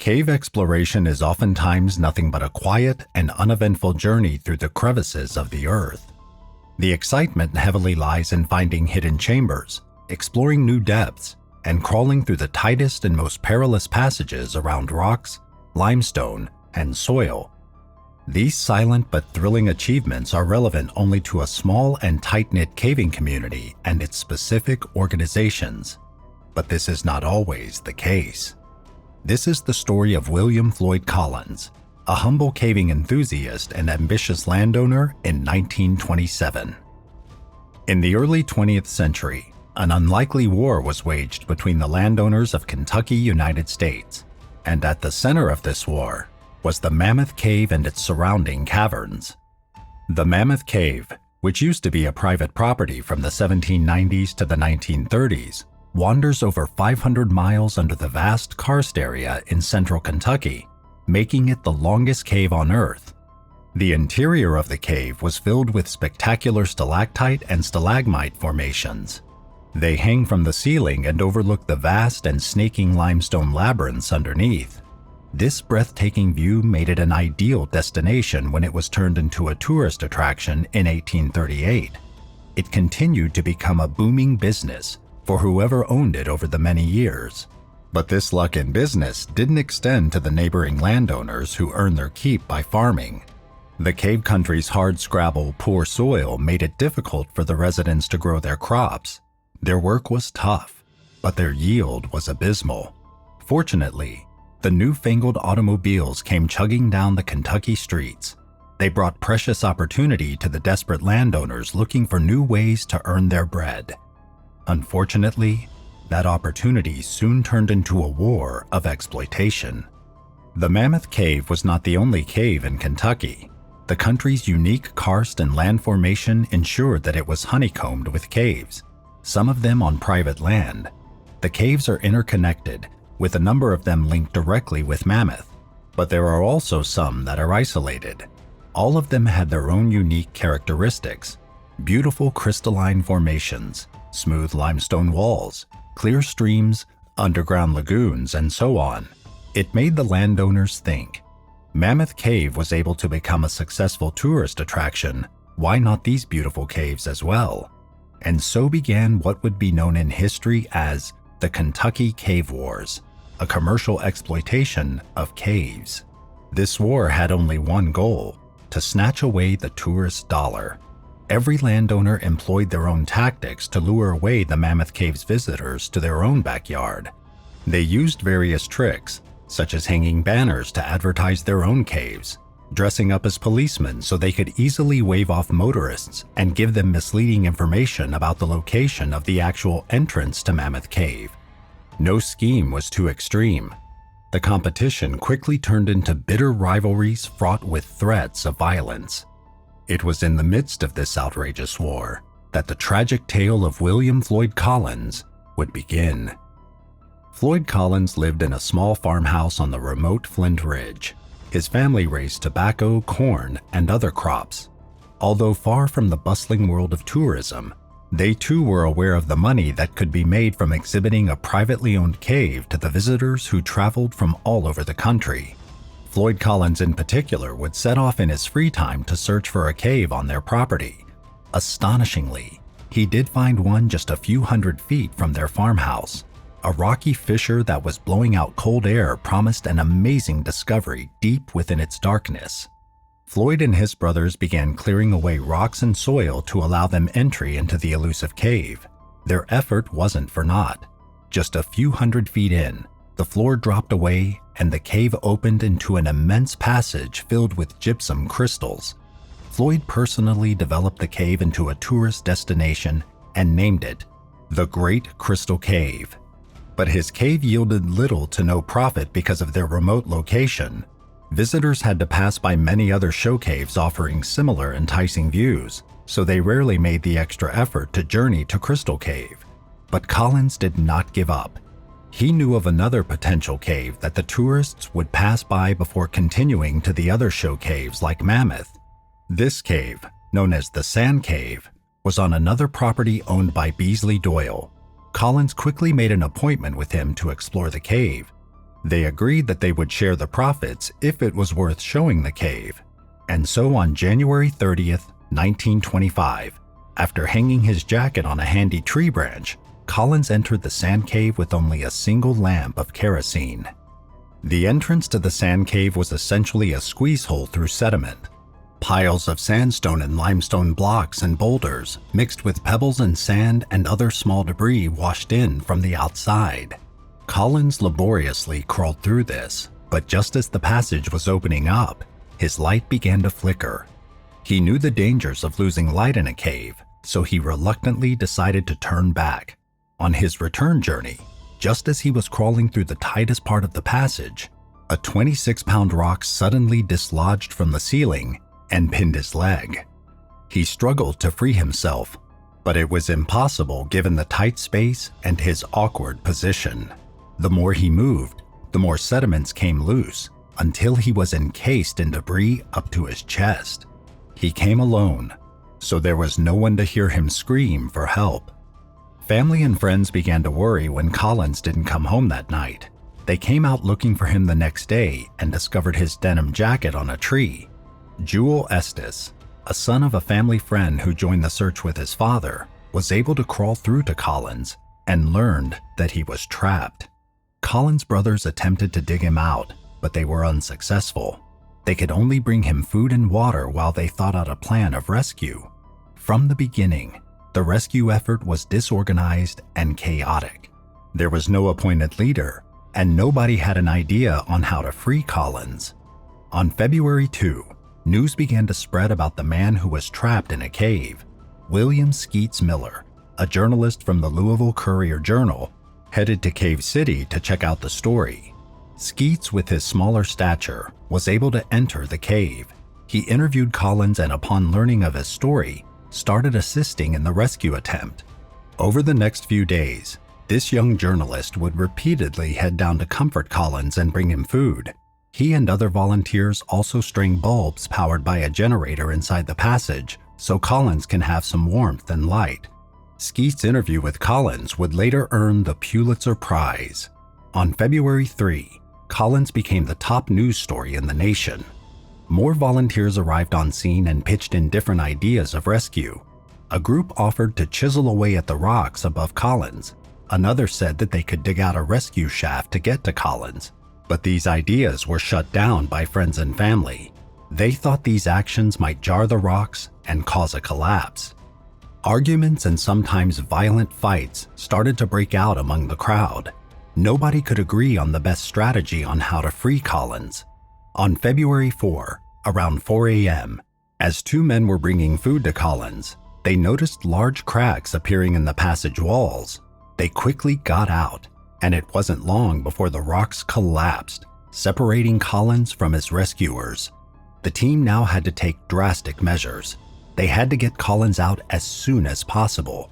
Cave exploration is oftentimes nothing but a quiet and uneventful journey through the crevices of the earth. The excitement heavily lies in finding hidden chambers, exploring new depths, and crawling through the tightest and most perilous passages around rocks, limestone, and soil. These silent but thrilling achievements are relevant only to a small and tight-knit caving community and its specific organizations. But this is not always the case. This is the story of William Floyd Collins, a humble caving enthusiast and ambitious landowner in 1927. In the early 20th century, an unlikely war was waged between the landowners of Kentucky, United States, and at the center of this war was the Mammoth Cave and its surrounding caverns. The Mammoth Cave, which used to be a private property from the 1790s to the 1930s, wanders over 500 miles under the vast karst area in central Kentucky, making it the longest cave on Earth. The interior of the cave was filled with spectacular stalactite and stalagmite formations. They hang from the ceiling and overlook the vast and snaking limestone labyrinths underneath. This breathtaking view made it an ideal destination when it was turned into a tourist attraction in 1838. It continued to become a booming business for whoever owned it over the many years. But this luck in business didn't extend to the neighboring landowners who earned their keep by farming. The cave country's hardscrabble, poor soil made it difficult for the residents to grow their crops. Their work was tough, but their yield was abysmal. Fortunately, the newfangled automobiles came chugging down the Kentucky streets. They brought precious opportunity to the desperate landowners looking for new ways to earn their bread. Unfortunately, that opportunity soon turned into a war of exploitation. The Mammoth Cave was not the only cave in Kentucky. The country's unique karst and land formation ensured that it was honeycombed with caves, some of them on private land. The caves are interconnected, with a number of them linked directly with Mammoth, but there are also some that are isolated. All of them had their own unique characteristics: beautiful crystalline formations, smooth limestone walls, clear streams, underground lagoons, and so on. It made the landowners think, Mammoth Cave was able to become a successful tourist attraction, why not these beautiful caves as well? And so began what would be known in history as the Kentucky Cave Wars, a commercial exploitation of caves. This war had only one goal: to snatch away the tourist dollar. Every landowner employed their own tactics to lure away the Mammoth Cave's visitors to their own backyard. They used various tricks, such as hanging banners to advertise their own caves, dressing up as policemen so they could easily wave off motorists and give them misleading information about the location of the actual entrance to Mammoth Cave. No scheme was too extreme. The competition quickly turned into bitter rivalries fraught with threats of violence. It was in the midst of this outrageous war that the tragic tale of William Floyd Collins would begin. Floyd Collins lived in a small farmhouse on the remote Flint Ridge. His family raised tobacco, corn, and other crops. Although far from the bustling world of tourism, they too were aware of the money that could be made from exhibiting a privately owned cave to the visitors who traveled from all over the country. Floyd Collins in particular would set off in his free time to search for a cave on their property. Astonishingly, he did find one just a few hundred feet from their farmhouse. A rocky fissure that was blowing out cold air promised an amazing discovery deep within its darkness. Floyd and his brothers began clearing away rocks and soil to allow them entry into the elusive cave. Their effort wasn't for naught. Just a few hundred feet in, the floor dropped away and the cave opened into an immense passage filled with gypsum crystals. Floyd personally developed the cave into a tourist destination and named it the Great Crystal Cave. But his cave yielded little to no profit because of their remote location. Visitors had to pass by many other show caves offering similar enticing views, so they rarely made the extra effort to journey to Crystal Cave. But Collins did not give up. He knew of another potential cave that the tourists would pass by before continuing to the other show caves like Mammoth. This cave, known as the Sand Cave, was on another property owned by Beasley Doyle. Collins quickly made an appointment with him to explore the cave. They agreed that they would share the profits if it was worth showing the cave. And so on January 30th, 1925, after hanging his jacket on a handy tree branch, Collins entered the sand cave with only a single lamp of kerosene. The entrance to the sand cave was essentially a squeeze hole through sediment. Piles of sandstone and limestone blocks and boulders, mixed with pebbles and sand and other small debris washed in from the outside. Collins laboriously crawled through this, but just as the passage was opening up, his light began to flicker. He knew the dangers of losing light in a cave, so he reluctantly decided to turn back. On his return journey, just as he was crawling through the tightest part of the passage, a 26-pound rock suddenly dislodged from the ceiling and pinned his leg. He struggled to free himself, but it was impossible given the tight space and his awkward position. The more he moved, the more sediments came loose, until he was encased in debris up to his chest. He came alone, so there was no one to hear him scream for help. Family and friends began to worry when Collins didn't come home that night. They came out looking for him the next day and discovered his denim jacket on a tree. Jewel Estes, a son of a family friend who joined the search with his father, was able to crawl through to Collins and learned that he was trapped. Collins' brothers attempted to dig him out, but they were unsuccessful. They could only bring him food and water while they thought out a plan of rescue. From the beginning, the rescue effort was disorganized and chaotic. There was no appointed leader, and nobody had an idea on how to free Collins. On February 2, news began to spread about the man who was trapped in a cave. William Skeets Miller, a journalist from the Louisville Courier-Journal, headed to Cave City to check out the story. Skeets, with his smaller stature, was able to enter the cave. He interviewed Collins and upon learning of his story, started assisting in the rescue attempt. Over the next few days, this young journalist would repeatedly head down to comfort Collins and bring him food. He and other volunteers also string bulbs powered by a generator inside the passage so Collins can have some warmth and light. Skeets' interview with Collins would later earn the Pulitzer Prize. On February 3, Collins became the top news story in the nation. More volunteers arrived on scene and pitched in different ideas of rescue. A group offered to chisel away at the rocks above Collins. Another said that they could dig out a rescue shaft to get to Collins. But these ideas were shut down by friends and family. They thought these actions might jar the rocks and cause a collapse. Arguments and sometimes violent fights started to break out among the crowd. Nobody could agree on the best strategy on how to free Collins. On February 4, around 4 a.m., as two men were bringing food to Collins, they noticed large cracks appearing in the passage walls. They quickly got out, and it wasn't long before the rocks collapsed, separating Collins from his rescuers. The team now had to take drastic measures. They had to get Collins out as soon as possible.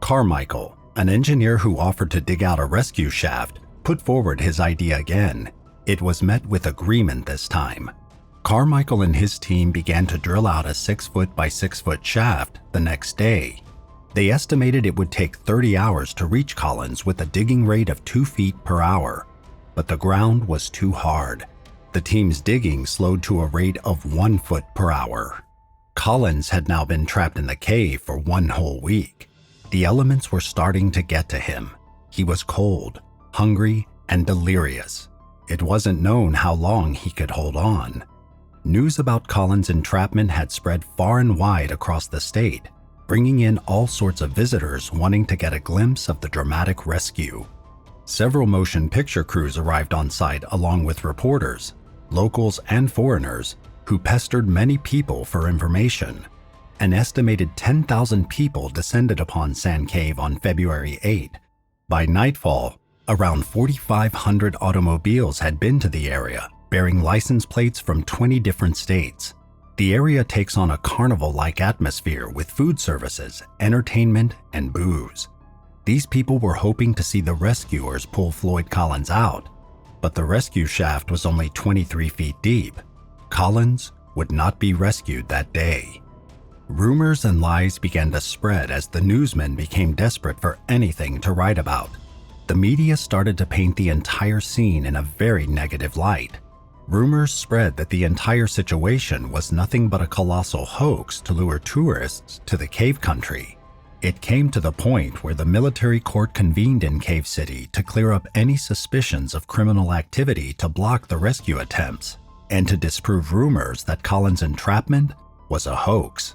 Carmichael, an engineer who offered to dig out a rescue shaft, put forward his idea again. It was met with agreement this time. Carmichael and his team began to drill out a 6-foot by 6-foot shaft the next day. They estimated it would take 30 hours to reach Collins with a digging rate of 2 feet per hour, but the ground was too hard. The team's digging slowed to a rate of 1 foot per hour. Collins had now been trapped in the cave for 1 whole week. The elements were starting to get to him. He was cold, hungry, and delirious. It wasn't known how long he could hold on. News about Collins' entrapment had spread far and wide across the state, bringing in all sorts of visitors wanting to get a glimpse of the dramatic rescue. Several motion picture crews arrived on site along with reporters, locals and foreigners, who pestered many people for information. An estimated 10,000 people descended upon Sand Cave on February 8. By nightfall, around 4,500 automobiles had been to the area, bearing license plates from 20 different states. The area takes on a carnival-like atmosphere with food services, entertainment, and booze. These people were hoping to see the rescuers pull Floyd Collins out, but the rescue shaft was only 23 feet deep. Collins would not be rescued that day. Rumors and lies began to spread as the newsmen became desperate for anything to write about. the media started to paint the entire scene in a very negative light. Rumors spread that the entire situation was nothing but a colossal hoax to lure tourists to the cave country. It came to the point where the military court convened in Cave City to clear up any suspicions of criminal activity to block the rescue attempts and to disprove rumors that Collins' entrapment was a hoax.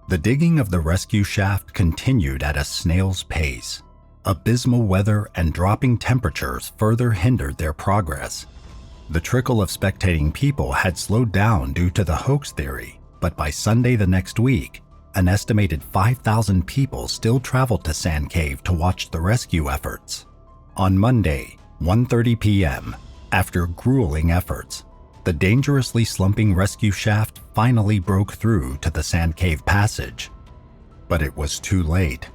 The digging of the rescue shaft continued at a snail's pace. Abysmal weather and dropping temperatures further hindered their progress. The trickle of spectating people had slowed down due to the hoax theory, but by Sunday the next week, an estimated 5,000 people still traveled to Sand Cave to watch the rescue efforts. On Monday, 1:30 p.m., after grueling efforts, the dangerously slumping rescue shaft finally broke through to the Sand Cave passage. But it was too late.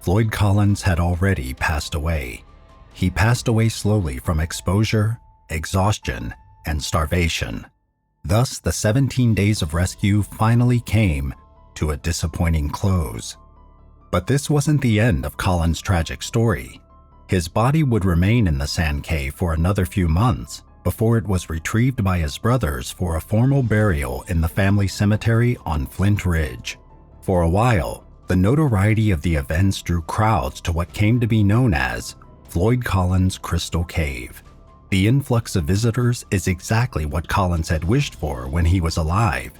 Floyd Collins had already passed away. He passed away slowly from exposure, exhaustion, and starvation. Thus, the 17 days of rescue finally came to a disappointing close. But this wasn't the end of Collins' tragic story. His body would remain in the Sand Cave for another few months before it was retrieved by his brothers for a formal burial in the family cemetery on Flint Ridge. For a while, the notoriety of the events drew crowds to what came to be known as Floyd Collins Crystal Cave. The influx of visitors is exactly what Collins had wished for when he was alive.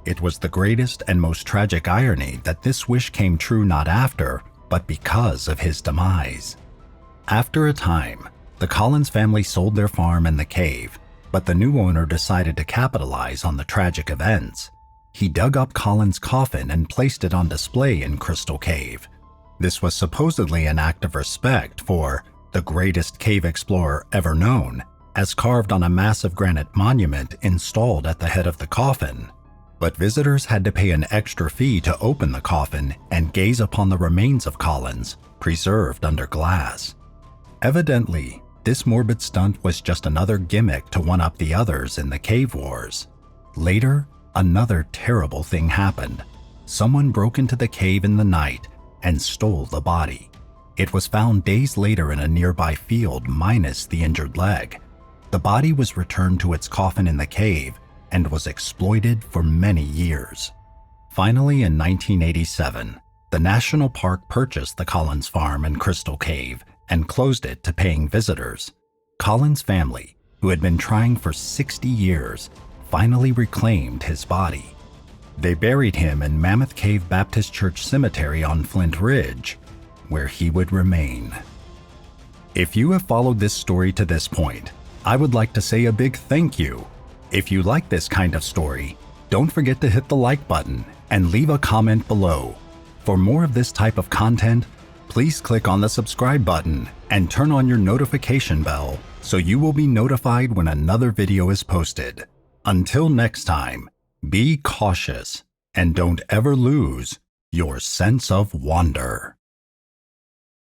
It was the greatest and most tragic irony that this wish came true not after, but because of his demise. After a time, the Collins family sold their farm and the cave, but the new owner decided to capitalize on the tragic events. He dug up Collins' coffin and placed it on display in Crystal Cave. This was supposedly an act of respect for the greatest cave explorer ever known, as carved on a massive granite monument installed at the head of the coffin. But visitors had to pay an extra fee to open the coffin and gaze upon the remains of Collins, preserved under glass. Evidently, this morbid stunt was just another gimmick to one-up the others in the cave wars. Later, another terrible thing happened. Someone broke into the cave in the night and stole the body. It was found days later in a nearby field minus the injured leg. The body was returned to its coffin in the cave and was exploited for many years. Finally, in 1987, the National Park purchased the Collins farm in Crystal Cave and closed it to paying visitors. Collins' family, who had been trying for 60 years, finally reclaimed his body. They buried him in Mammoth Cave Baptist Church Cemetery on Flint Ridge, where he would remain. If you have followed this story to this point, I would like to say a big thank you. If you like this kind of story, don't forget to hit the like button and leave a comment below. For more of this type of content, please click on the subscribe button and turn on your notification bell so you will be notified when another video is posted. Until next time, be cautious and don't ever lose your sense of wonder.